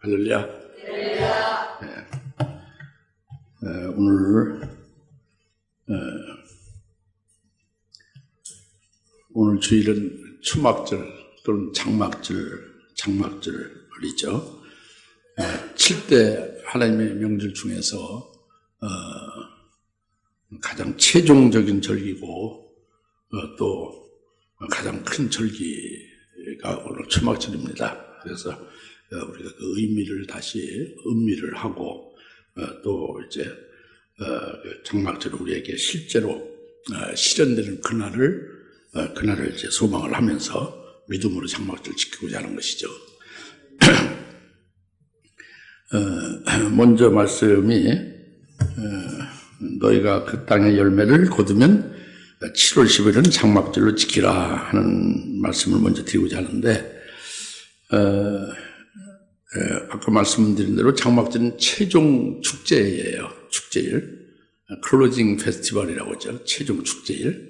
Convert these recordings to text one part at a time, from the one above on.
할렐루야. 네. 오늘 주일은 초막절 또는 장막절이죠. 7대 하나님의 명절 중에서 가장 최종적인 절기고 또 가장 큰 절기가 오늘 초막절입니다. 그래서 우리가 그 의미를 다시 음미를 하고 또 이제 장막절 우리에게 실제로 실현되는 그날을 이제 소망을 하면서 믿음으로 장막절 지키고자 하는 것이죠. 먼저 말씀이 너희가 그 땅의 열매를 거두면 7월 10일은 장막절로 지키라 하는 말씀을 먼저 드리고자 하는데 아까 말씀드린 대로 장막절은 최종 축제예요. 축제일. 클로징 페스티벌이라고 하죠. 최종 축제일.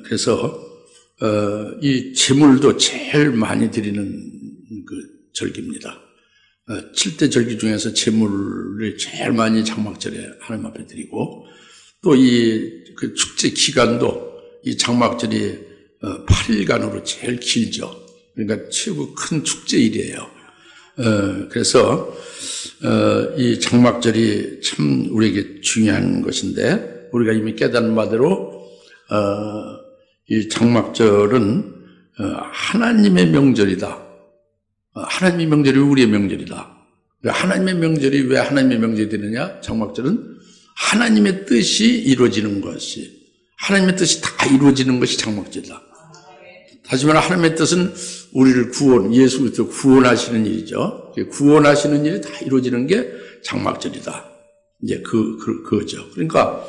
그래서 이 제물도 제일 많이 드리는 그 절기입니다. 7대 절기 중에서 제물을 제일 많이 장막절에 하나님 앞에 드리고 또 그 축제 기간도 이 장막절이 8일간으로 제일 길죠. 그러니까 최고 큰 축제일이에요. 그래서 이 장막절이 참 우리에게 중요한 것인데 우리가 이미 깨닫는 바대로 이 장막절은 하나님의 명절이다. 하나님의 명절이 우리의 명절이다. 하나님의 명절이 왜 하나님의 명절이 되느냐? 장막절은 하나님의 뜻이 이루어지는 것이, 하나님의 뜻이 다 이루어지는 것이 장막절이다. 다시 말하면 하나님의 뜻은 우리를 예수 그리스도 구원하시는 일이죠. 구원하시는 일이 다 이루어지는 게 장막절이다. 이제 그거죠. 그러니까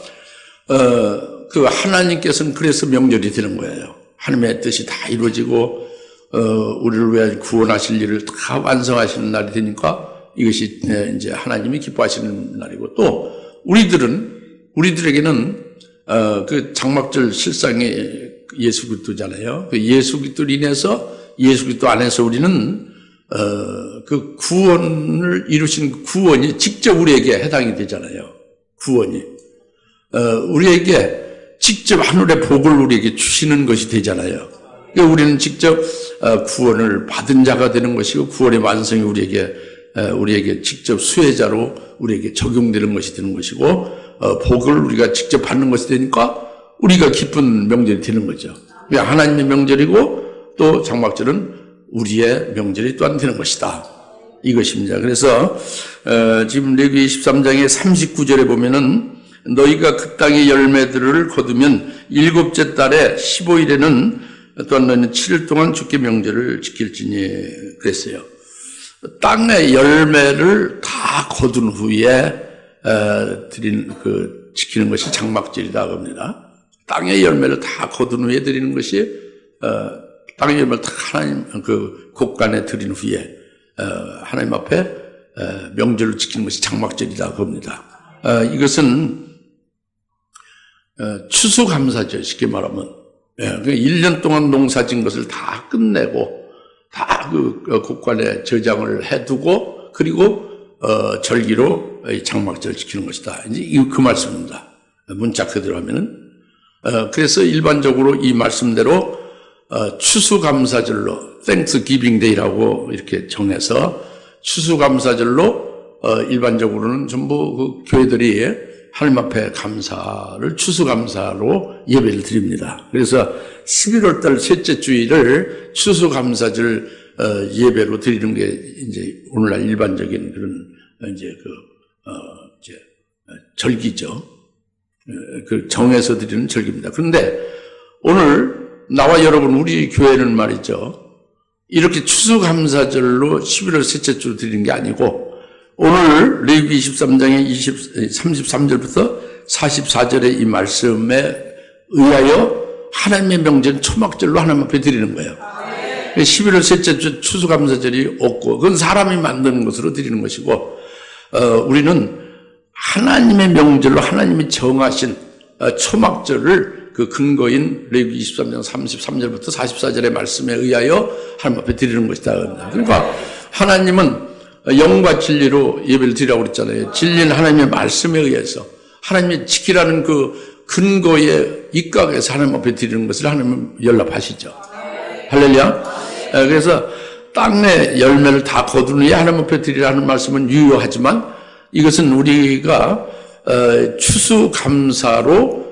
그 하나님께서는 그래서 명절이 되는 거예요. 하나님의 뜻이 다 이루어지고 우리를 위해 구원하실 일을 다 완성하시는 날이 되니까 이것이 이제 하나님이 기뻐하시는 날이고 또 우리들에게는 그 장막절 실상이 예수 그리스도잖아요. 그 예수 그리스도로 인해서 예수 그리스도 안에서 우리는 그 구원을 이루신 구원이 직접 우리에게 해당이 되잖아요. 구원이 우리에게 직접 하늘의 복을 우리에게 주시는 것이 되잖아요. 그러니까 우리는 직접 구원을 받은 자가 되는 것이고 구원의 완성이 우리에게 직접 수혜자로 우리에게 적용되는 것이 되는 것이고 복을 우리가 직접 받는 것이 되니까 우리가 기쁜 명절이 되는 거죠. 하나님의 명절이고 또 장막절은 우리의 명절이 또한 되는 것이다. 이것입니다. 그래서 지금 레위기 23장의 39절에 보면은 너희가 그 땅의 열매들을 거두면 7째 달에 15일에는 또한 너희는 7일 동안 주께 명절을 지킬지니 그랬어요. 땅의 열매를 다 거둔 후에 지키는 것이 장막절이다 합니다. 땅의 열매를 다 거둔 후에 드리는 것이 땅의 열매를 다 하나님 그 곳간에 드린 후에 하나님 앞에 명절을 지키는 것이 장막절이다 합니다. 이것은 추수감사절 쉽게 말하면 1년 동안 농사진 것을 다 끝내고 다 그 곳간에 저장을 해두고 그리고 절기로 장막절을 지키는 것이다. 이제 그 말씀입니다. 문자 그대로 하면은 그래서 일반적으로 이 말씀대로 추수감사절로 Thanksgiving Day라고 이렇게 정해서 추수감사절로 일반적으로는 전부 그 교회들이 하나님 앞에 감사를 추수감사로 예배를 드립니다. 그래서 11월 달 셋째 주일을 추수감사절 예배로 드리는 게 이제 오늘날 일반적인 그런 이제 절기죠. 그 정해서 드리는 절기입니다. 그런데 오늘 나와 여러분 우리 교회는 말이죠. 이렇게 추수감사절로 11월 셋째 주 드리는 게 아니고 오늘 레위기 23장의 33절부터 44절의 이 말씀에 의하여 하나님의 명절 초막절로 하나님 앞에 드리는 거예요. 11월 셋째 주 추수감사절이 없고 그건 사람이 만드는 것으로 드리는 것이고 우리는 하나님의 명절로 하나님이 정하신 초막절을 그 근거인 레위기 23장 33절부터 44절의 말씀에 의하여 하나님 앞에 드리는 것이다. 그러니까 하나님은 영과 진리로 예배를 드리라고 그랬잖아요. 진리는 하나님의 말씀에 의해서 하나님이 지키라는 그 근거에 입각해서 하나님 앞에 드리는 것을 하나님은 연락하시죠. 할렐루야. 그래서 땅의 열매를 다 거두느니 하나님 앞에 드리라는 말씀은 유효하지만 이것은 우리가 추수감사로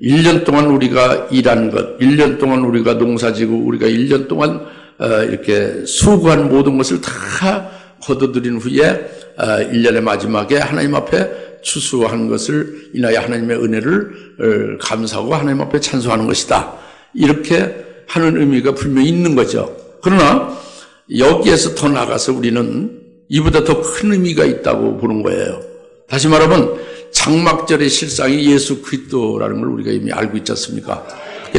1년 동안 우리가 일한 것, 1년 동안 우리가 농사지고 우리가 1년 동안 이렇게 수고한 모든 것을 다 거둬들인 후에 1년의 마지막에 하나님 앞에 추수한 것을 인하여 하나님의 은혜를 감사하고 하나님 앞에 찬송하는 것이다. 이렇게 하는 의미가 분명히 있는 거죠. 그러나 여기에서 더 나가서 우리는 이보다 더 큰 의미가 있다고 보는 거예요. 다시 말하면 장막절의 실상이 예수 그리스도라는 걸 우리가 이미 알고 있지 않습니까?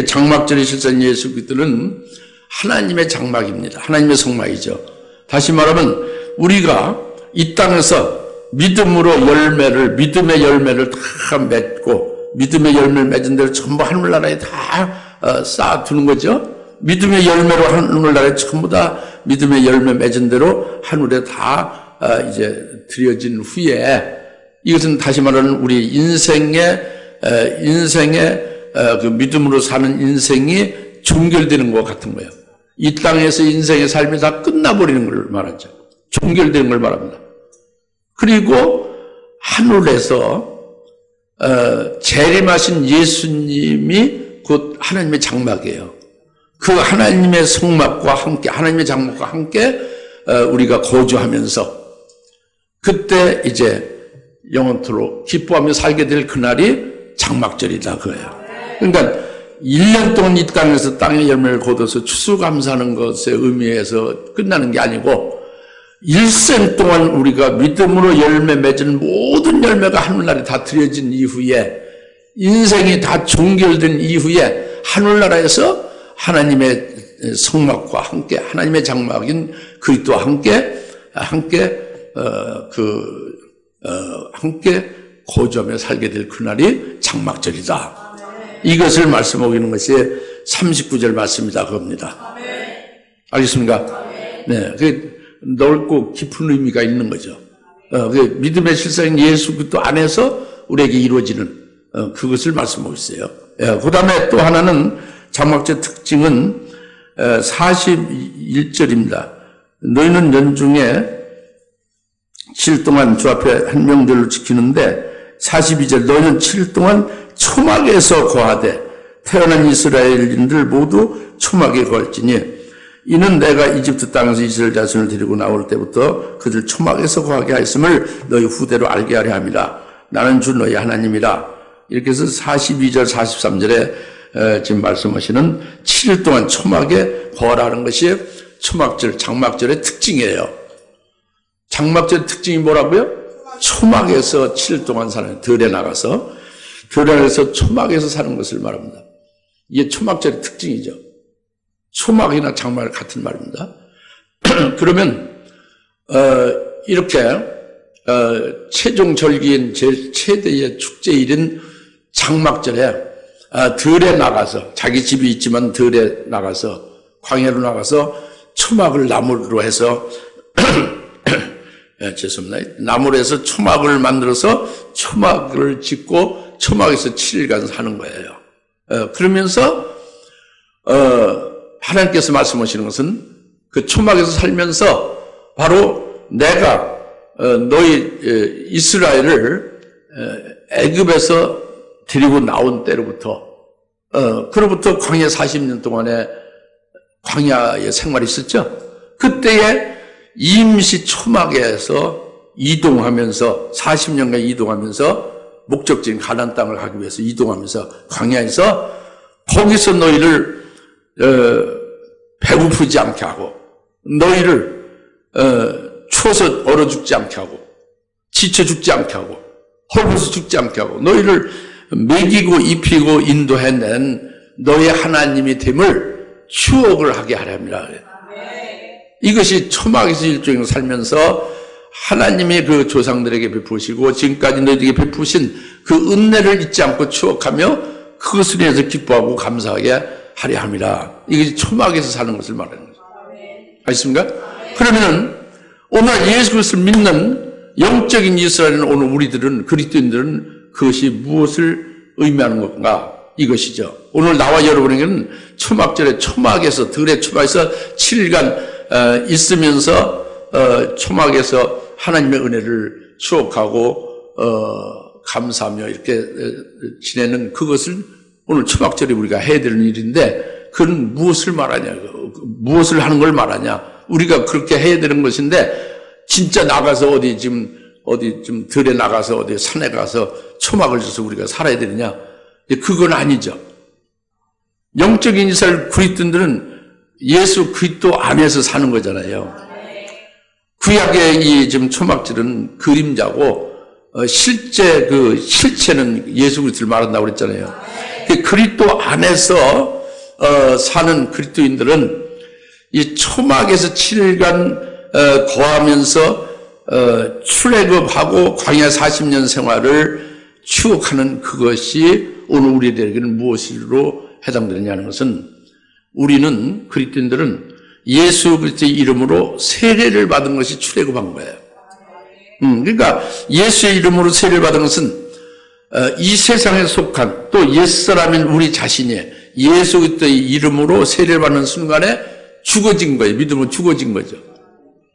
장막절의 실상 예수 그리스도는 하나님의 장막입니다. 하나님의 성막이죠. 다시 말하면 우리가 이 땅에서 믿음의 열매를 다 맺고 믿음의 열매를 맺은 대로 전부 하늘나라에 다 쌓아두는 거죠. 믿음의 열매로 하늘나라에 전부 다 믿음의 열매 맺은 대로 하늘에 다 이제 드려진 후에 이것은 다시 말하는 우리 인생의 그 믿음으로 사는 인생이 종결되는 것 같은 거예요. 이 땅에서 인생의 삶이 다 끝나버리는 걸 말하죠. 종결되는 걸 말합니다. 그리고 하늘에서 재림하신 예수님이 곧 하나님의 장막이에요. 그 하나님의 성막과 함께 하나님의 장막과 함께 우리가 거주하면서 그때 이제 영원토록 기뻐하며 살게 될 그날이 장막절이다 그거예요. 그러니까 1년 동안 이 땅에서 땅의 열매를 거둬서 추수감사하는 것에 의미해서 끝나는 게 아니고 일생 동안 우리가 믿음으로 열매 맺은 모든 열매가 하늘나라에 다 드려진 이후에 인생이 다 종결된 이후에 하늘나라에서 하나님의 성막과 함께 하나님의 장막인 그리스도와 함께 거주하며 살게 될 그날이 장막절이다. 이것을 말씀하고 있는 것이 39절 말씀이다 그겁니다. 알겠습니까? 네, 그 넓고 깊은 의미가 있는 거죠. 그 믿음의 실상인 예수 그리스도 안에서 우리에게 이루어지는 그것을 말씀하고 있어요. 그 다음에 또 하나는 장막절 특징은 41절입니다. 너희는 연중에 7일 동안 주 앞에 한 명들을 지키는데 42절 너희는 7일 동안 초막에서 거하되 태어난 이스라엘인들 모두 초막에 거할지니 이는 내가 이집트 땅에서 이스라엘 자손을 데리고 나올 때부터 그들 초막에서 거하게 하였음을 너희 후대로 알게 하려 함이라. 나는 주 너희 하나님이라. 이렇게 해서 42절 43절에 지금 말씀하시는 7일 동안 초막에 거하라는 것이 초막절 장막절의 특징이에요. 장막절의 특징이 뭐라고요? 초막에서 7일 동안 사는 들에 나가서 초막에서 사는 것을 말합니다. 이게 초막절의 특징이죠. 초막이나 장막 같은 말입니다. 그러면 이렇게 최종 절기인 제일 최대의 축제일인 장막절에 들에 나가서 자기 집이 있지만 들에 나가서 광야로 나가서 초막을 나무로 해서 죄송합니다. 나무로 해서 초막을 만들어서 초막을 짓고 초막에서 7일간 사는 거예요. 그러면서 하나님께서 말씀하시는 것은 그 초막에서 살면서 바로 내가 너희 이스라엘을 애굽에서 데리고 나온 때로부터 그로부터 광야 40년 동안의 광야의 생활이 있었죠. 그때에 임시 초막에서 이동하면서 40년간 이동하면서 목적지인 가나안 땅을 가기 위해서 이동하면서 광야에서 거기서 너희를 배고프지 않게 하고 너희를 추워서 얼어 죽지 않게 하고 지쳐 죽지 않게 하고 헐벗어 죽지 않게 하고 너희를 먹이고 입히고 인도해낸 너희 하나님이 됨을 추억을 하게 하렵니다. 이것이 초막에서 일종의 살면서 하나님의 그 조상들에게 베푸시고 지금까지 너희들에게 베푸신 그 은혜를 잊지 않고 추억하며 그것을 위해서 기뻐하고 감사하게 하려 함이라. 이것이 초막에서 사는 것을 말하는 거죠. 아시겠습니까? 그러면은 오늘 예수 그리스도를 믿는 영적인 이스라엘은 오늘 우리들은 그리스도인들은 그것이 무엇을 의미하는 건가? 이것이죠. 오늘 나와 여러분에게는 초막절에 초막에서 들의 초막에서 7일간 있으면서 초막에서 하나님의 은혜를 추억하고 감사하며 이렇게 지내는 그것을 오늘 초막절에 우리가 해야 되는 일인데 그건 무엇을 말하냐? 무엇을 하는 걸 말하냐? 우리가 그렇게 해야 되는 것인데 진짜 나가서 어디 좀 들에 나가서 어디 산에 가서 초막을 져서 우리가 살아야 되느냐? 그건 아니죠. 영적인 이스라엘 그리스도인들은 예수 그리스도 안에서 사는 거잖아요. 구약의 이 지금 초막절은 그림자고 실제 그 실체는 예수 그리스도를 말한다고 그랬잖아요. 그리스도 안에서 사는 그리스도인들은 이 초막에서 7일간 거하면서 출애굽하고 광야 40년 생활을 추억하는 그것이 오늘 우리들에게는 무엇으로 해당되느냐는 것은 우리는 그리스도인들은 예수 그리스도의 이름으로 세례를 받은 것이 출애굽한 거예요. 그러니까 예수의 이름으로 세례를 받은 것은 이 세상에 속한 또 옛사람인 우리 자신이 예수 그리스도의 이름으로 세례를 받는 순간에 죽어진 거예요. 믿음으로 죽어진 거죠.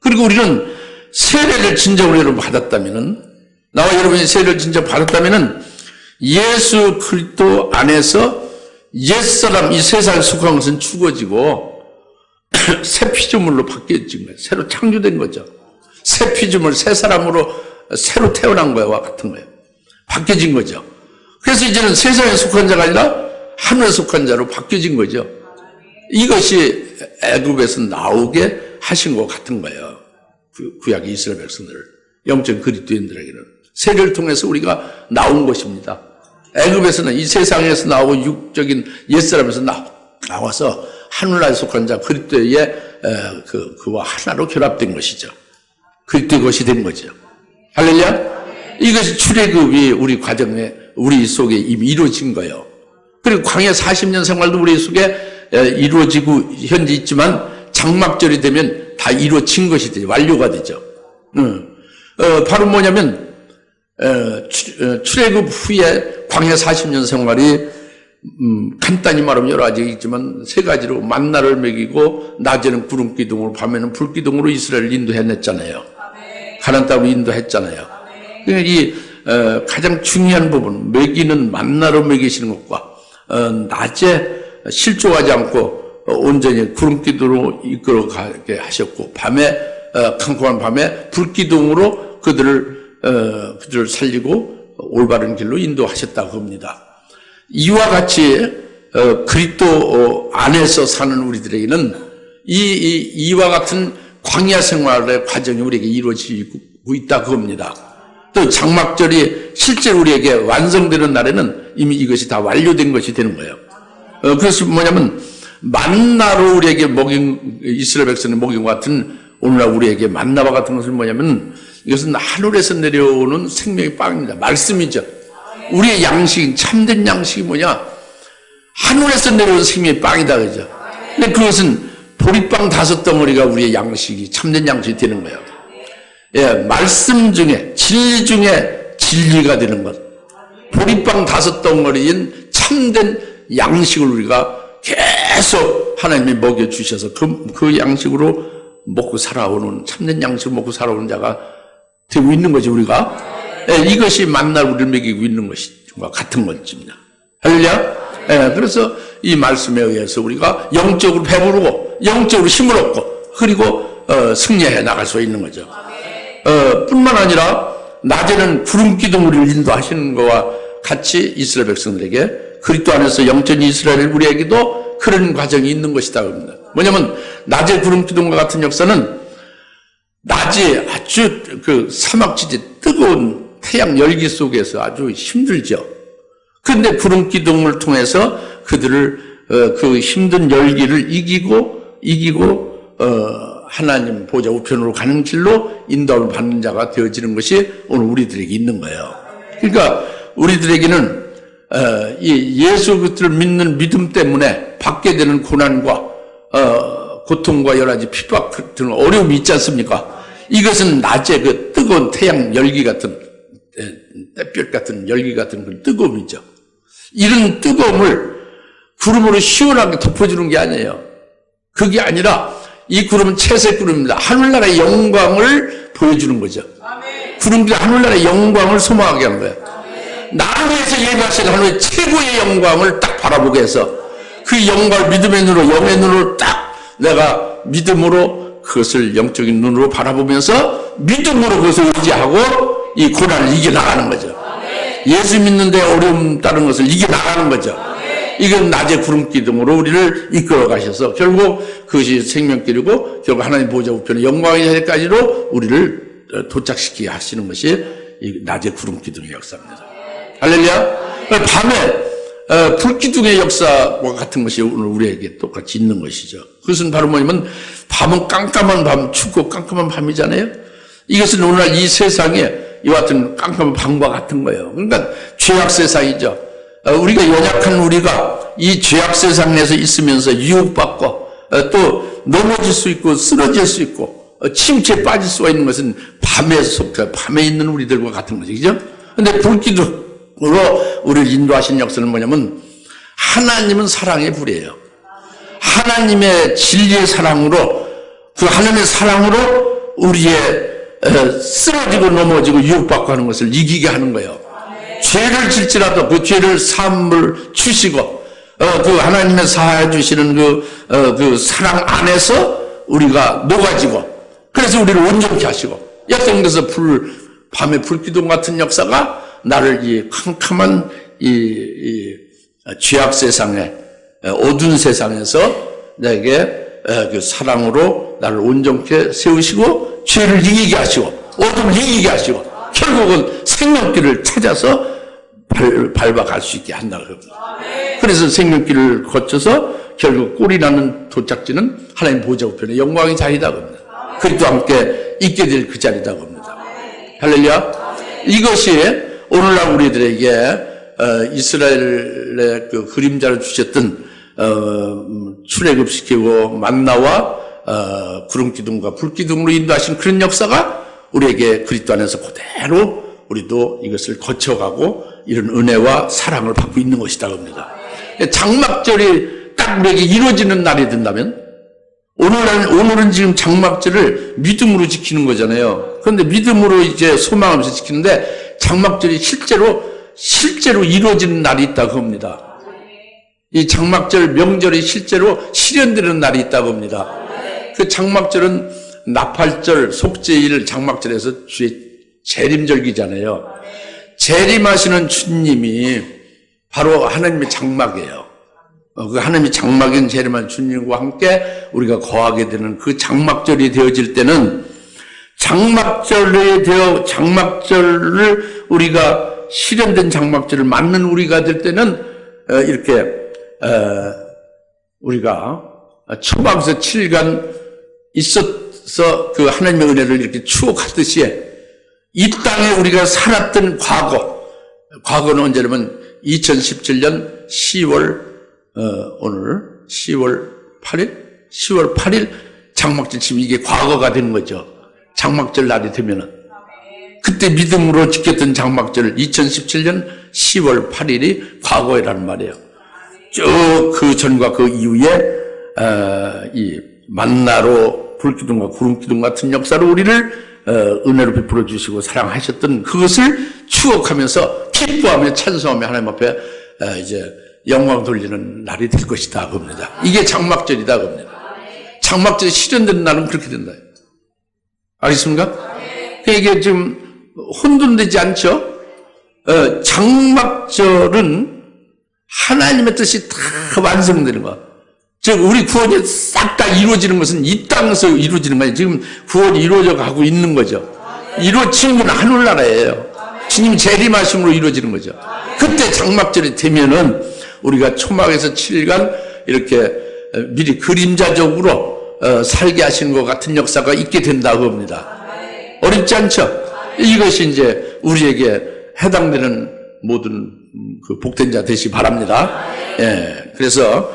그리고 우리는 세례를 진정으로 여러분 받았다면은 나와 여러분이 세례를 진정 받았다면은 예수 그리스도 안에서 옛사람 이 세상에 속한 것은 죽어지고 새 피조물로 바뀌어진 거예요. 새로 창조된 거죠. 새 피조물, 새 사람으로 새로 태어난 거와 같은 거예요. 바뀌어진 거죠. 그래서 이제는 세상에 속한 자가 아니라 하늘에 속한 자로 바뀌어진 거죠. 이것이 애굽에서 나오게 하신 것 같은 거예요. 구약 이스라엘 백성들을, 영적 그리스도인들에게는 세례를 통해서 우리가 나온 것입니다. 애굽에서는 이 세상에서 나오고 육적인 옛사람에서 나와서 하늘나라에 속한 자 그리스도의 그와 하나로 결합된 것이죠. 그리스도의 것이 된 거죠. 할렐루야. 이것이 출애굽이 우리 과정에 우리 속에 이미 이루어진 거예요. 그리고 광야 40년 생활도 우리 속에 이루어지고 현재 있지만 장막절이 되면 다 이루어진 것이 되죠. 완료가 되죠. 바로 뭐냐면 출애굽 후에 광야 40년 생활이 간단히 말하면 여러 가지 있지만 세 가지로 만나를 먹이고 낮에는 구름 기둥으로 밤에는 불 기둥으로 이스라엘을 인도해냈잖아요. 가나안 땅으로 인도했잖아요. 그러니까 이 가장 중요한 부분 먹이는 만나로 먹이시는 것과 낮에 실족하지 않고 온전히 구름 기둥으로 이끌어가게 하셨고 밤에 캄캄한 밤에 불 기둥으로 그들을 살리고 올바른 길로 인도하셨다고 합니다. 이와 같이 그리스도 안에서 사는 우리들에게는 이와 같은 광야 생활의 과정이 우리에게 이루어지고 있다고 합니다. 또 장막절이 실제로 우리에게 완성되는 날에는 이미 이것이 다 완료된 것이 되는 거예요. 그래서 뭐냐면 만나로 우리에게 먹인 이스라엘 백성의 먹인 것 같은 오늘날 우리에게 만나와 같은 것은 뭐냐면 이것은 하늘에서 내려오는 생명의 빵입니다. 말씀이죠. 우리의 양식, 참된 양식이 뭐냐? 하늘에서 내려오는 생명의 빵이다, 그죠? 근데 그것은 보리빵 5덩어리가 우리의 양식이, 참된 양식이 되는 거예요. 예, 말씀 중에, 진리 중에 진리가 되는 것. 보리빵 5덩어리인 참된 양식을 우리가 계속 하나님이 먹여주셔서 그 양식으로 먹고 살아오는, 참된 양식을 먹고 살아오는 자가 되고 있는 거지, 우리가. 예, 이것이 만날 우리를 먹이고 있는 것과 같은 것입니다. 할렐루야? 예, 그래서 이 말씀에 의해서 우리가 영적으로 배부르고 영적으로 힘을 얻고 그리고 승리해 나갈 수 있는 거죠. 뿐만 아니라 낮에는 구름 기둥으로 인도하시는 것과 같이 이스라엘 백성들에게 그리스도 안에서 영적 이스라엘 우리에게도 그런 과정이 있는 것이다 합니다. 뭐냐면 낮에 구름 기둥과 같은 역사는 낮에 아주 그 사막지대 뜨거운 태양 열기 속에서 아주 힘들죠. 그런데 구름 기둥을 통해서 그들을 그 힘든 열기를 이기고 하나님 보좌 우편으로 가는 길로 인도를 받는 자가 되어지는 것이 오늘 우리들에게 있는 거예요. 그러니까 우리들에게는 이 예수 그리스도를 믿는 믿음 때문에 받게 되는 고난과 고통과 여러 가지 핍박 같은 어려움이 있지 않습니까? 이것은 낮에 그 뜨거운 태양 열기 같은, 햇볕 같은 열기 같은 그 뜨거움이죠. 이런 뜨거움을 구름으로 시원하게 덮어주는 게 아니에요. 그게 아니라 이 구름은 채색 구름입니다. 하늘나라의 영광을 보여주는 거죠. 구름들이 하늘나라의 영광을 소망하게 하는 거예요. 나를 위해서 예비하신 하나님의 최고의 영광을 딱 바라보게 해서 그 영광을 믿음의 눈으로, 영의 눈으로 딱 내가 믿음으로 그것을 영적인 눈으로 바라보면서 믿음으로 그것을 의지하고 이 고난을 이겨나가는 거죠. 예수 믿는데 어려움 따른 것을 이겨나가는 거죠. 이건 낮의 구름기둥으로 우리를 이끌어 가셔서 결국 그것이 생명길이고 결국 하나님 보좌 우편의 영광의 자리까지로 우리를 도착시키게 하시는 것이 이 낮의 구름기둥의 역사입니다. 할렐루야. 밤에 불기둥의 역사와 같은 것이 오늘 우리에게 똑같이 있는 것이죠. 그것은 바로 뭐냐면 밤은 깜깜한 밤, 춥고 깜깜한 밤이잖아요. 이것은 오늘날 이 세상에 이와 같은 깜깜한 밤과 같은 거예요. 그러니까 죄악 세상이죠. 우리가 연약한 우리가 이 죄악 세상 내에서 있으면서 유혹받고 또 넘어질 수 있고 쓰러질 수 있고 침체에 빠질 수가 있는 것은 밤에 있는 우리들과 같은 거죠. 그죠? 근데 불기둥으로 우리를 인도하신 역사는 뭐냐면 하나님은 사랑의 불이에요. 하나님의 진리의 사랑으로 그 하나님의 사랑으로 우리의 쓰러지고 넘어지고 유혹받고 하는 것을 이기게 하는 거예요. 죄를 질지라도 그 죄를 사함을 주시고 그 하나님의 사하여 주시는 그 사랑 안에서 우리가 녹아지고 그래서 우리를 온전케 하시고 역성돼서 밤의 불기둥 같은 역사가 나를 이 캄캄한 이 죄악 세상에 어두운 세상에서 내게 그 사랑으로 나를 온전케 세우시고 죄를 이기게 하시고 어둠을 이기게 하시고 결국은 생명길을 찾아서 밟아갈 수 있게 한다고 합니다. 그래서 생명길을 거쳐서 결국 꼴이 나는 도착지는 하나님 보좌 우편의 영광의 자리라고 합니다. 그리스도와 함께 있게 될 그 자리라고 합니다. 할렐루야. 이것이 오늘날 우리들에게 이스라엘의 그 그림자를 주셨던 출애굽시키고 만나와 구름기둥과 불기둥으로 인도하신 그런 역사가 우리에게 그리스도 안에서 그대로 우리도 이것을 거쳐가고 이런 은혜와 사랑을 받고 있는 것이다 합니다. 장막절이 딱 우리에게 이루어지는 날이 된다면 오늘은 지금 장막절을 믿음으로 지키는 거잖아요. 그런데 믿음으로 이제 소망하면서 지키는데 장막절이 실제로 이루어지는 날이 있다고 합니다. 이 장막절 명절이 실제로 실현되는 날이 있다고 합니다. 그 장막절은 나팔절, 속죄일 장막절에서 주의 재림절기잖아요. 재림하시는 주님이 바로 하나님의 장막이에요. 그 하나님의 장막인 재림한 주님과 함께 우리가 거하게 되는 그 장막절이 되어질 때는 장막절을 우리가 실현된 장막절을 맞는 우리가 될 때는 이렇게 우리가 초막에서 7간 있어서 그 하나님의 은혜를 이렇게 추억하듯이 이 땅에 우리가 살았던 과거는 언제냐면 2017년 10월 오늘 10월 8일 장막절 지금 이게 과거가 되는 거죠. 장막절 날이 되면은 그때 믿음으로 지켰던 장막절 2017년 10월 8일이 과거이라는 말이에요. 쭉 그 전과 그 이후에 이 만나로 불기둥과 구름기둥 같은 역사로 우리를 은혜로 베풀어 주시고 사랑하셨던 그것을 추억하면서 기뻐하며 찬송하며 하나님 앞에 이제 영광 돌리는 날이 될 것이다 겁니다. 이게 장막절이다 겁니다. 장막절이 실현되는 날은 그렇게 된다. 알겠습니까? 이게 지금 혼돈되지 않죠? 장막절은 하나님의 뜻이 다 완성되는 거야. 즉 우리 구원이 싹 다 이루어지는 것은 이 땅에서 이루어지는 거예요. 지금 구원이 이루어져 가고 있는 거죠. 이루어지는 건 하늘나라예요. 주님이 재림하심으로 이루어지는 거죠. 그때 장막절이 되면은 우리가 초막에서 7일간 이렇게 미리 그림자적으로 살게 하시는 것 같은 역사가 있게 된다고 합니다. 어렵지 않죠? 이것이 이제 우리에게 해당되는 모든 그 복된 자 되시기 바랍니다. 예. 그래서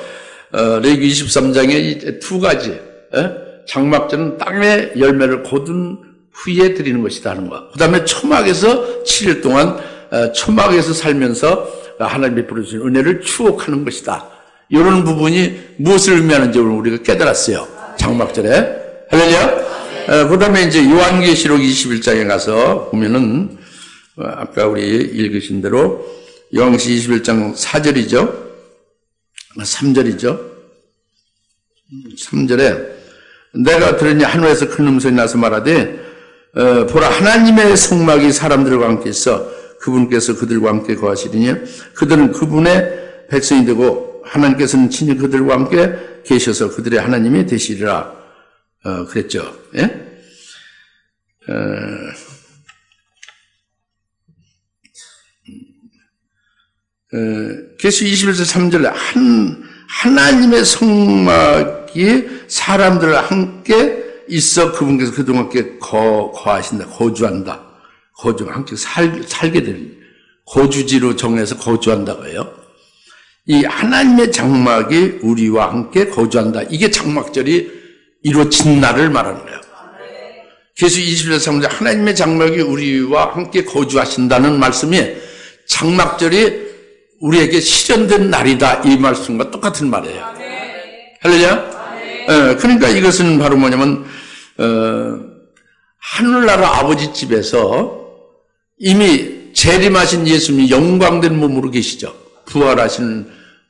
레위기 23장에 이 두 가지 장막절은 땅의 열매를 거둔 후에 드리는 것이다 하는 거. 그 다음에 초막에서 7일 동안 초막에서 살면서 하나님이 베풀어주신 은혜를 추억하는 것이다. 이런 부분이 무엇을 의미하는지 우리가 깨달았어요. 장막절에. 할렐루야. 그 다음에 이제 요한계시록 21장에 가서 보면은 아까 우리 읽으신 대로 요한계시록 21장 4절이죠. 3절이죠. 3절에 내가 들으니 하늘에서 큰 음성이 나서 말하되 보라 하나님의 성막이 사람들과 함께 있어 그분께서 그들과 함께 거하시리니 그들은 그분의 백성이 되고 하나님께서는 친히 그들과 함께 계셔서 그들의 하나님이 되시리라 그랬죠. 예? 계시록 21장 3절에 하나님의 성막이 사람들과 함께 있어 그분께서 그들과 함께 거하신다, 거주한다. 함께 살게 되는 거주지로 정해서 거주한다고 해요. 이 하나님의 장막이 우리와 함께 거주한다. 이게 장막절이 이루어진 날을 말하는 거예요. 계시록 21장 3절 하나님의 장막이 우리와 함께 거주하신다는 말씀이 장막절이 우리에게 실현된 날이다. 이 말씀과 똑같은 말이에요. 할렐루야. 그러니까 이것은 바로 뭐냐면 하늘나라 아버지 집에서 이미 재림하신 예수님이 영광된 몸으로 계시죠. 부활하신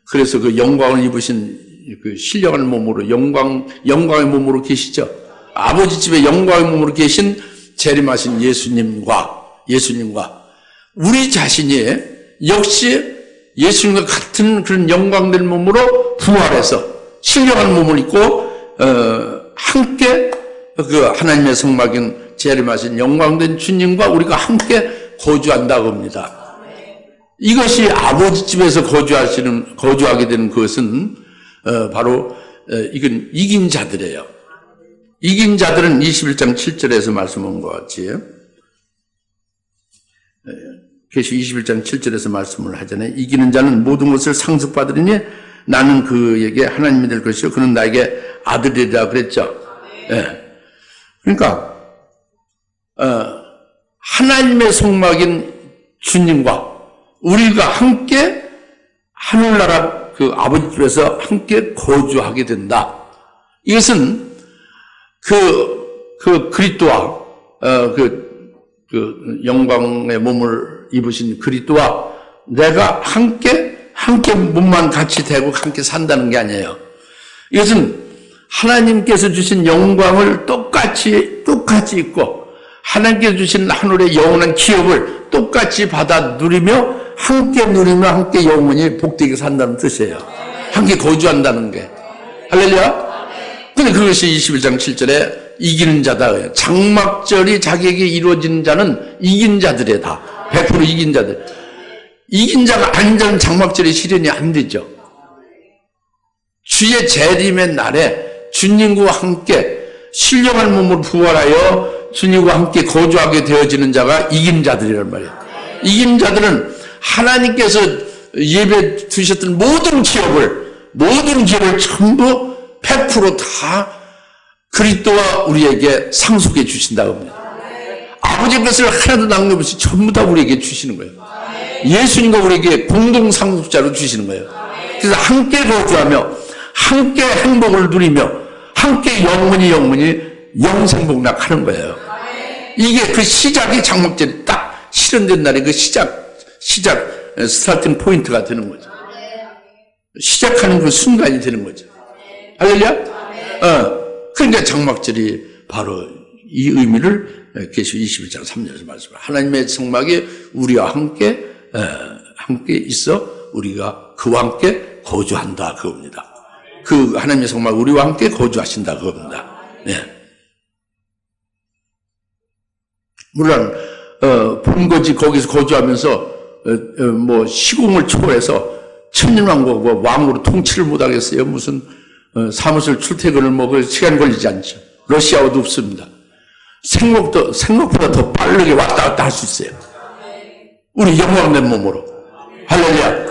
그래서 그 영광을 입으신 그 신령한 몸으로 영광의 몸으로 계시죠. 아버지 집에 영광의 몸으로 계신 재림하신 예수님과 우리 자신이 역시 예수님과 같은 그런 영광된 몸으로 부활해서 신령한 몸을 입고 함께 그 하나님의 성막인 재림하신 영광된 주님과 우리가 함께 거주한다고 합니다. 이것이 아버지 집에서 거주하게 되는 것은 바로 이건 이긴 자들이에요. 이긴 자들은 21장 7절에서 말씀한 것 같이 계시록 21장 7절에서 말씀을 하잖아요. 이기는 자는 모든 것을 상속받으리니 나는 그에게 하나님이 될 것이요 그는 나에게 아들이라 그랬죠. 예. 그러니까 하나님의 성막인 주님과 우리가 함께 하늘나라 그 아버지 집에서 함께 거주하게 된다. 이것은 그 그리스도와 그 영광의 몸을 입으신 그리스도와 내가 함께 몸만 같이 되고 함께 산다는 게 아니에요. 이것은 하나님께서 주신 영광을 똑같이 입고 하나님께서 주신 하늘의 영원한 기업을 똑같이 받아 누리며 함께 누리며 함께 영원히 복되게 산다는 뜻이에요. 함께 거주한다는 게. 할렐루야. 근데 그것이 21장 7절에 이기는 자다. 장막절이 자기에게 이루어지는 자는 이긴 자들이다. 다 100% 이긴 자들. 이긴 자가 아닌 자는 장막절이 실현이 안 되죠. 주의 재림의 날에 주님과 함께 신령한 몸으로 부활하여 주님과 함께 거주하게 되어지는 자가 이긴 자들이란 말이에요. 이긴 자들은 하나님께서 예배 두셨던 모든 기업을 전부 100% 다 그리스도와 우리에게 상속해 주신다고 합니다. 아버지의 것을 하나도 남김없이 전부 다 우리에게 주시는 거예요. 예수님과 우리에게 공동 상속자로 주시는 거예요. 그래서 함께 거주하며 함께 행복을 누리며 함께 영원히 영생복락하는 거예요. 이게 그 시작이 장막절이 딱 실현된 날이 그 시작 스타팅 포인트가 되는 거죠. 시작하는 그 순간이 되는 거죠. 할렐루야? 그러니까 장막절이 바로 이 의미를 계시록 21장 3절에서 말씀합니다. 하나님의 성막이 우리와 함께 있어 우리가 그와 함께 거주한다 그겁니다. 그 하나님의 성막 우리와 함께 거주하신다 그겁니다. 네. 물론 본거지 거기서 거주하면서 뭐 시공을 초월해서 천년왕국과 왕으로 통치를 못하겠어요. 무슨 사무실 출퇴근을 그 시간 걸리지 않죠. 러시아어도 없습니다. 생각보다 더 빠르게 왔다 갔다 할 수 있어요. 우리 영광된 몸으로. 할렐루야.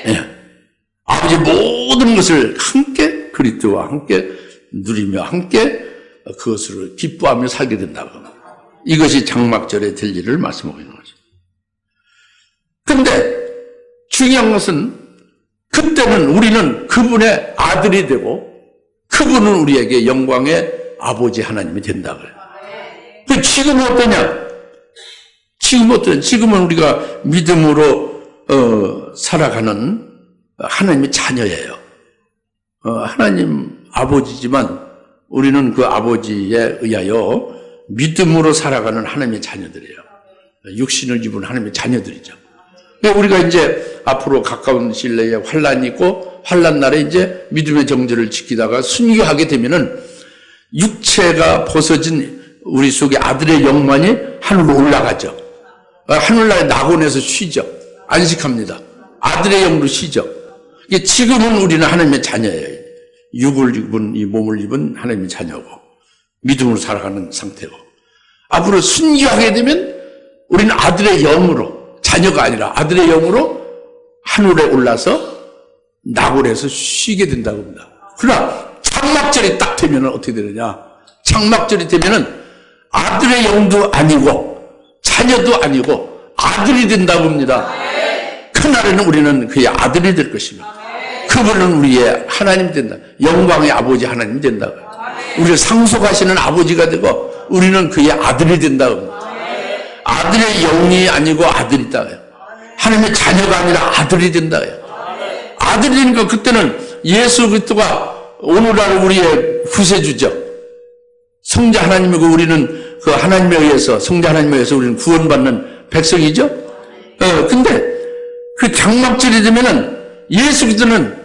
예. 아버지 모든 것을 함께 그리스도와 함께 누리며 함께 그것을 기뻐하며 살게 된다고 합니다. 이것이 장막절에 될 일을 말씀하고 있는 거죠. 그런데 중요한 것은 그때는 우리는 그분의 아들이 되고 그분은 우리에게 영광의 아버지 하나님이 된다 그래요. 지금은 어떠냐? 지금은 우리가 믿음으로 살아가는 하나님의 자녀예요. 하나님 아버지지만 우리는 그 아버지에 의하여 믿음으로 살아가는 하나님의 자녀들이에요. 육신을 입은 하나님의 자녀들이죠. 우리가 이제 앞으로 가까운 시일 내에 환란이 있고 환란 날에 이제 믿음의 정죄를 지키다가 순교하게 되면은 육체가 벗어진 우리 속에 아들의 영만이 하늘로 올라가죠. 하늘나라의 낙원에서 쉬죠. 안식합니다. 아들의 영으로 쉬죠. 지금은 우리는 하나님의 자녀예요. 육을 입은 이 몸을 입은 하나님의 자녀고 믿음으로 살아가는 상태고 앞으로 순교하게 되면 우리는 아들의 영으로 자녀가 아니라 아들의 영으로 하늘에 올라서 낙원에서 쉬게 된다고 합니다. 그러나 장막절이 딱 되면 어떻게 되느냐? 장막절이 되면은 아들의 영도 아니고 자녀도 아니고 아들이 된다고 합니다. 그날에는 우리는 그의 아들이 될 것입니다. 그분은 우리의 하나님 된다. 영광의 아버지 하나님이 된다. 우리를 상속하시는 아버지가 되고 우리는 그의 아들이 된다고 합니다. 아들의 영이 아니고 아들이다. 하나님의 자녀가 아니라 아들이 된다. 아들이 되니까 그때는 예수 그리스도가 오늘날 우리의 구세주죠. 성자 하나님이고 우리는 그 하나님에 의해서 성자 하나님에 의해서 우리는 구원받는 백성이죠. 근데 그 장막절이 되면은 예수 그리스도는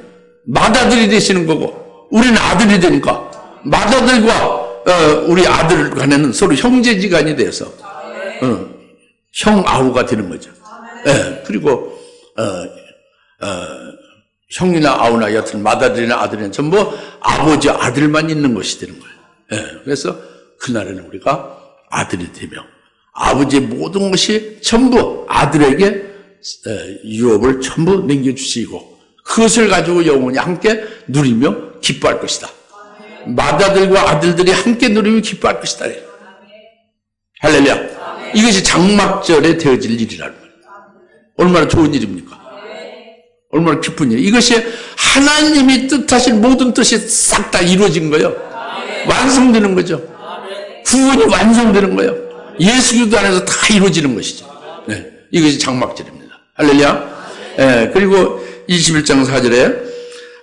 맏아들이 되시는 거고 우리는 아들이 되니까 맏아들과 우리 아들 간에는 서로 형제지간이 돼서 형아우가 되는 거죠. 그리고 형이나 아우나 여튼 맏아들이나 아들이나 전부 아버지 아들만 있는 것이 되는 거예요. 그래서 그날에는 우리가 아들이 되며 아버지의 모든 것이 전부 아들에게 유업을 전부 넘겨주시고 그것을 가지고 영원히 함께 누리며 기뻐할 것이다. 맏아들과 아들들이 함께 누리며 기뻐할 것이다. 할렐루야. 이것이 장막절에 되어질 일이라는 거예요. 얼마나 좋은 일입니까? 얼마나 기쁜 일. 이것이 하나님이 뜻하신 모든 뜻이 싹 다 이루어진 거예요. 완성되는 거죠. 구원이 완성되는 거예요. 예수 그리스도 안에서 다 이루어지는 것이죠. 네, 이것이 장막절입니다. 할렐루야. 그리고 21장 4절에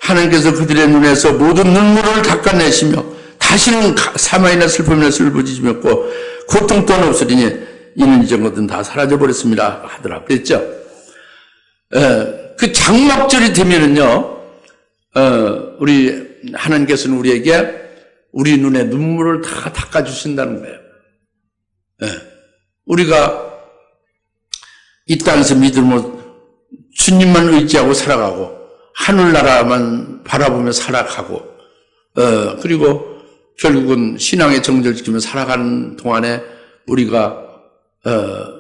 하나님께서 그들의 눈에서 모든 눈물을 닦아내시며 다시는 사망이나 슬픔이나 슬퍼지시었고 고통 또한 없으리니 이는 이전 것은 다 사라져버렸습니다 하더라 그랬죠. 그 장막절이 되면은요 우리 하나님께서는 우리에게 우리 눈에 눈물을 다 닦아주신다는 거예요. 우리가 이 땅에서 믿음으로 주님만 의지하고 살아가고 하늘나라만 바라보며 살아가고 그리고 결국은 신앙의 정절을 지키며 살아가는 동안에 우리가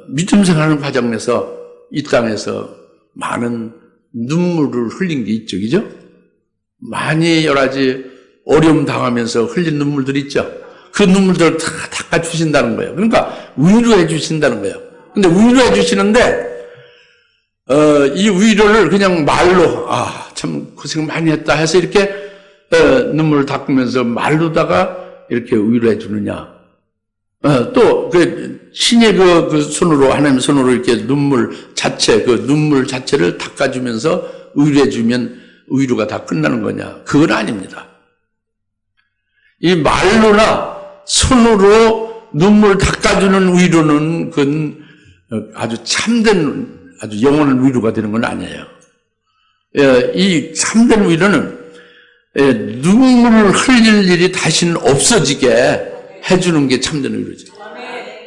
믿음 생활하는 과정 내서 이 땅에서 많은 눈물을 흘린 게 있죠. 그죠? 많이 여러 가지 어려움 당하면서 흘린 눈물들이 있죠. 그 눈물들을 다 닦아주신다는 거예요. 그러니까 위로해 주신다는 거예요. 근데 위로해 주시는데 이 위로를 그냥 말로 참 고생 많이 했다 해서 이렇게 눈물을 닦으면서 말로다가 이렇게 위로해 주느냐. 또 그 신의 그 손으로 하나님 손으로 이렇게 눈물 자체를 닦아주면서 위로해 주면 위로가 다 끝나는 거냐? 그건 아닙니다. 이 말로나 손으로 눈물 닦아주는 위로는 그건 아주 참된 아주 영원한 위로가 되는 건 아니에요. 이 참된 위로는 눈물을 흘릴 일이 다시는 없어지게 해주는 게 참된 위로죠.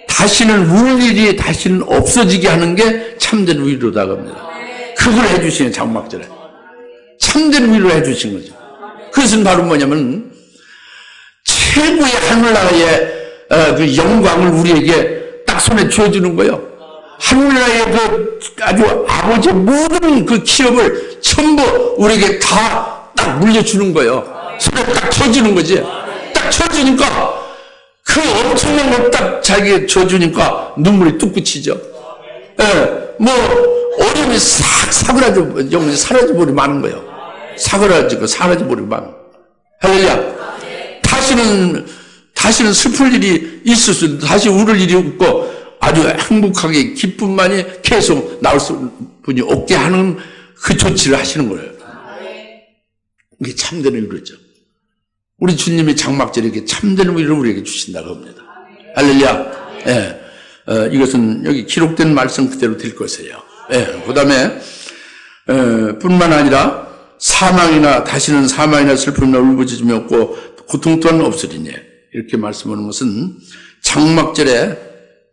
다시는 울 일이 다시는 없어지게 하는 게 참된 위로다고 합니다. 그걸 해주시는 장막절에 참된 위로를 해주신 거죠. 그것은 바로 뭐냐면 최고의 하늘나라의 그 영광을 우리에게 딱 손에 쥐어주는 거예요. 하늘나라의 그 아주 아버지의 모든 그 기업을 전부 우리에게 다 딱 물려주는 거예요. 손에 딱 쳐주는 거지. 딱 쳐주니까 그 그 엄청난 걸 딱 자기가 줘주니까 눈물이 뚝 그치죠. 뭐 어려움이 싹 사그라져 영혼이 사라져버리고 마는 거예요. 사라져버리고 마는 거예요. 할렐루야. 다시는 슬플 일이 있을 수, 다시 울을 일이 없고 아주 행복하게 기쁨만이 계속 나올 수뿐이 없게 하는 그 조치를 하시는 거예요. 이게 참되는 위로죠. 우리 주님이 장막절에 이렇게 참되는 위로를 우리에게 주신다고 합니다. 할렐루야. 예. 이것은 여기 기록된 말씀 그대로 될 것이에요. 예. 그 다음에, 뿐만 아니라 다시는 사망이나 슬픔이나 울부짖음이 없고 고통 또한 없으리니. 이렇게 말씀하는 것은 장막절에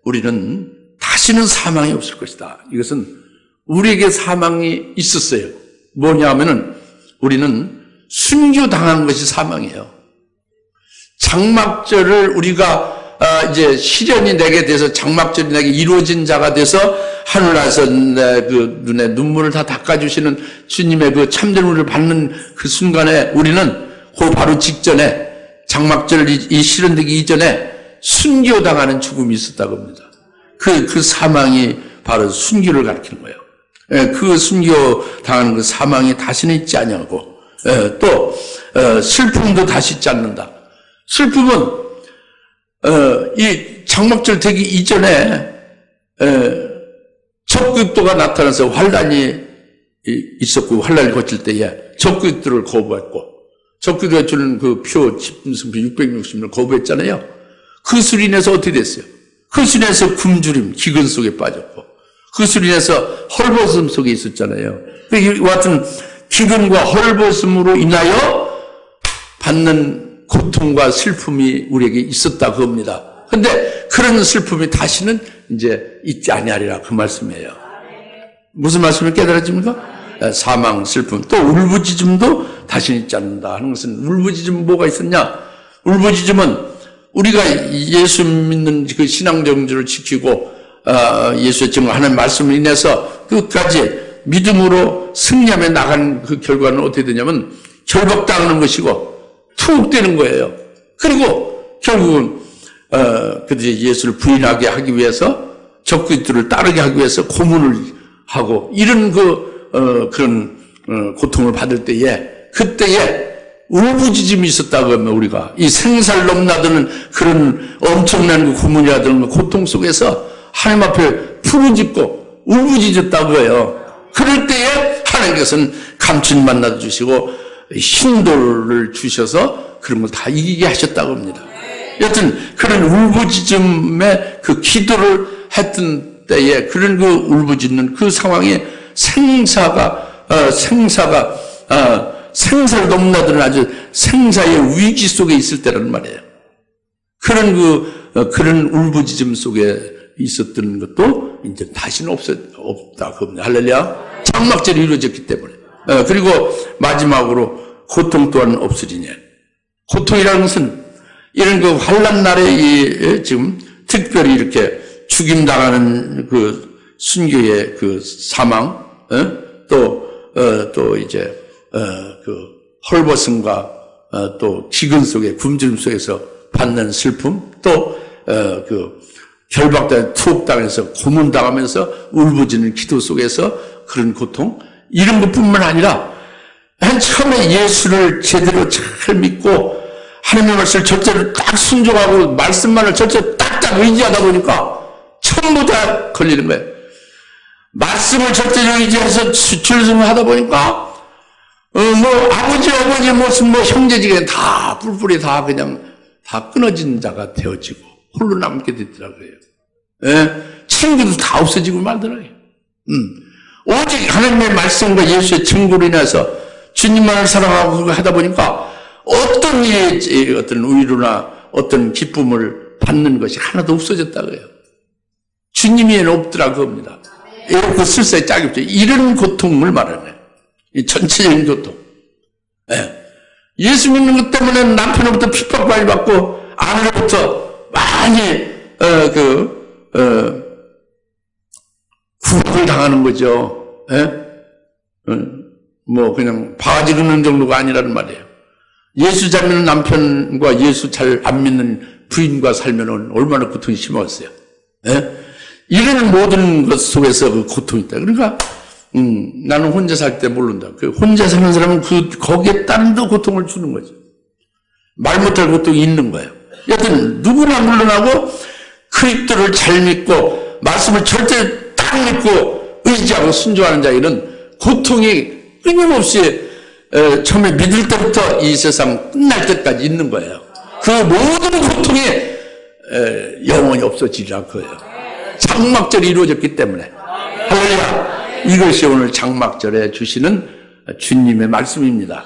우리는 다시는 사망이 없을 것이다. 이것은 우리에게 사망이 있었어요. 뭐냐 하면은 우리는 순교당한 것이 사망이에요. 장막절을 우리가 이제 시련이 내게 돼서 장막절이 내게 이루어진 자가 돼서 하늘에서 내 그 눈에 눈물을 다 닦아주시는 주님의 그 참된 우리를 받는 그 순간에 우리는 그 바로 직전에 장막절 이 실현되기 이전에 순교당하는 죽음이 있었다고 합니다. 그 사망이 바로 순교를 가리키는 거예요. 그 순교당하는 그 사망이 다시는 있지 아니하고 또 슬픔도 다시 있지 않는다. 슬픔은 이 장막절 되기 이전에 적그리스도가 나타나서 환란이 있었고 환란을 거칠 때에 적그리스도를 거부했고 적그리스도가 주는 그 표 집승표 660을 거부했잖아요. 그것으로 인해서 어떻게 됐어요? 그것으로 인해서 굶주림 기근 속에 빠졌고 그것으로 인해서 헐벗음 속에 있었잖아요. 이와 같은 기근과 헐벗음으로 인하여 받는 고통과 슬픔이 우리에게 있었다고 합니다. 그런데 그런 슬픔이 다시는 이제 있지 아니하리라 그 말씀이에요. 무슨 말씀을 깨달아집니까? 사망, 슬픔, 또 울부짖음도 다시는 있지 않는다 하는 것은 울부짖음 뭐가 있었냐? 울부짖음은 우리가 예수 믿는 그 신앙 정주를 지키고 예수의 증거 하나님 말씀을 인해서 끝까지 믿음으로 승리하며 나간 그 결과는 어떻게 되냐면 결박당하는 것이고 투옥되는 거예요. 그리고 결국은 예수를 부인하게 하기 위해서 적그리스도를 따르게 하기 위해서 고문을 하고 이런 그런 고통을 받을 때에 그때에 울부짖음이 있었다고 하면 우리가 이 생살 넘나드는 그런 엄청난 그 고문이라든가 고통 속에서 하나님 앞에 부르짖고 울부짖었다고 해요. 그럴 때에 하나님께서는 감춘 만나 주시고 힘도를 주셔서 그런 걸 다 이기게 하셨다고 합니다. 여튼 그런 울부짖음의 그 기도를 했던 때에 그런 그 울부짖는 그 상황에 생사가 생사를 넘나드는 아주 생사의 위기 속에 있을 때라는 말이에요. 그런 울부짖음 속에 있었던 것도 이제 다시는 없다. 할렐루야. 장막절이 이루어졌기 때문에. 그리고 마지막으로 고통 또한 없으리니. 고통이라는 것은 이런 그 환난 날에 지금 특별히 이렇게 죽임당하는 그 순교의 그 사망, 또 이제 그 헐벗음과 또 기근 속에 굶주림 속에서 받는 슬픔, 또 그 결박당 투옥당해서 고문당하면서 울부짖는 기도 속에서 그런 고통 이런 것뿐만 아니라 맨 처음에 예수를 제대로 잘 믿고 하나님의 말씀을 절대로 딱 순종하고 말씀만을 절대로 딱딱 의지하다 보니까 전부 다 걸리는 거예요. 말씀을 절대로 의지해서 출승하다 보니까 아버지 어머니 무슨 형제지간 다 뿔뿔이 다 그냥 다 끊어진 자가 되어지고 홀로 남게 되더라고요. 친구도 다 없어지고 말더라고요. 오직 하나님의 말씀과 예수의 증거로 인해서 주님만을 사랑하고 하다 보니까 어떤 일이 어떤 위로나 어떤 기쁨을 받는 것이 하나도 없어졌다고 해요. 주님이에는 없더라고 합니다. 이렇게 쓸쓸히 짝이 없죠. 이런 고통을 말하네. 이 전체적인 고통. 예수 믿는 것 때문에 남편으로부터 핍박을 받고 아내로부터 많이 구박을 당하는 거죠. 그냥 바가지 긁는 정도가 아니라는 말이에요. 예수 잘 믿는 남편과 예수 잘 안 믿는 부인과 살면은 얼마나 고통이 심하겠어요. 예? 이런 모든 것 속에서 그 고통이 있다. 그러니까 나는 혼자 살 때 모른다. 그 혼자 사는 사람은 거기에 따른 더 고통을 주는 거죠. 말 못할 고통이 있는 거예요. 여튼 누구나 물러나고 그리스도를 잘 믿고 말씀을 절대 딱 믿고 의지하고 순종하는 자에게는 고통이 끊임없이 처음에 믿을 때부터 이 세상 끝날 때까지 있는 거예요. 그 모든 고통이 영원히 없어지리라 그거예요. 장막절이 이루어졌기 때문에. 할렐루야. 이것이 오늘 장막절에 주시는 주님의 말씀입니다.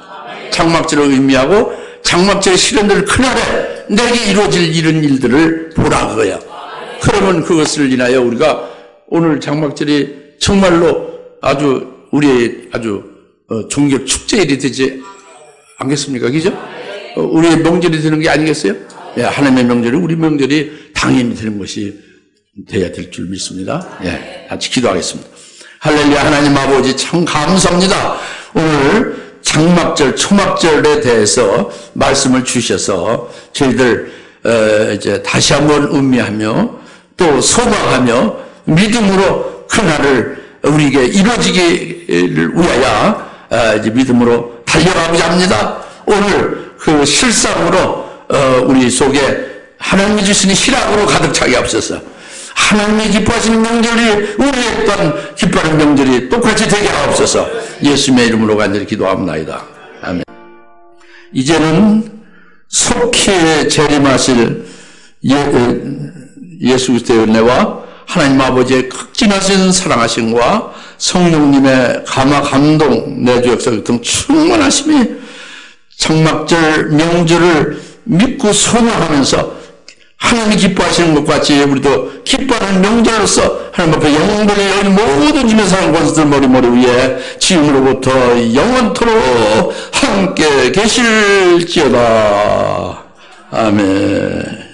장막절을 의미하고 장막절의 실현될 그날에 내게 이루어질 이런 일들을 보라 그거예요. 그러면 그것을 인하여 우리가 오늘 장막절이 정말로 아주 우리의 아주 종교 축제일이 되지 않겠습니까? 그죠? 우리의 명절이 되는 게 아니겠어요? 예, 하나님의 명절이 우리 명절이 당연히 되는 것이 돼야 될 줄 믿습니다. 예, 같이 기도하겠습니다. 할렐루야. 하나님 아버지 참 감사합니다. 오늘 장막절, 초막절에 대해서 말씀을 주셔서 저희들 이제 다시 한번 음미하며 또 소망하며 믿음으로 그날을 우리에게 이루어지기를 위하여 이제 믿음으로 달려가고자 합니다. 오늘 그 실상으로 우리 속에 하나님이 주시는 희락으로 가득 차게 하옵소서. 하나님이 기뻐하시는 명절이 우리의 또한 기뻐하는 명절이 똑같이 되게 하옵소서. 예수님의 이름으로 간절히 기도합니다. 아멘. 이제는 속히 재림하실 예수 그리스도의 은혜와 하나님 아버지의 극진하신 사랑하심과 성령님의 감화 감동 내주 역사 등 충만하심이 장막절 명절을 믿고 소망하면서 하나님이 기뻐하시는 것 같이 우리도 기뻐하는 명절로서 하나님 앞에 영원히 여기 모든 주님의 사랑 권세들 머리머리 위에 지금으로부터 영원토록 함께 계실지어다. 아멘.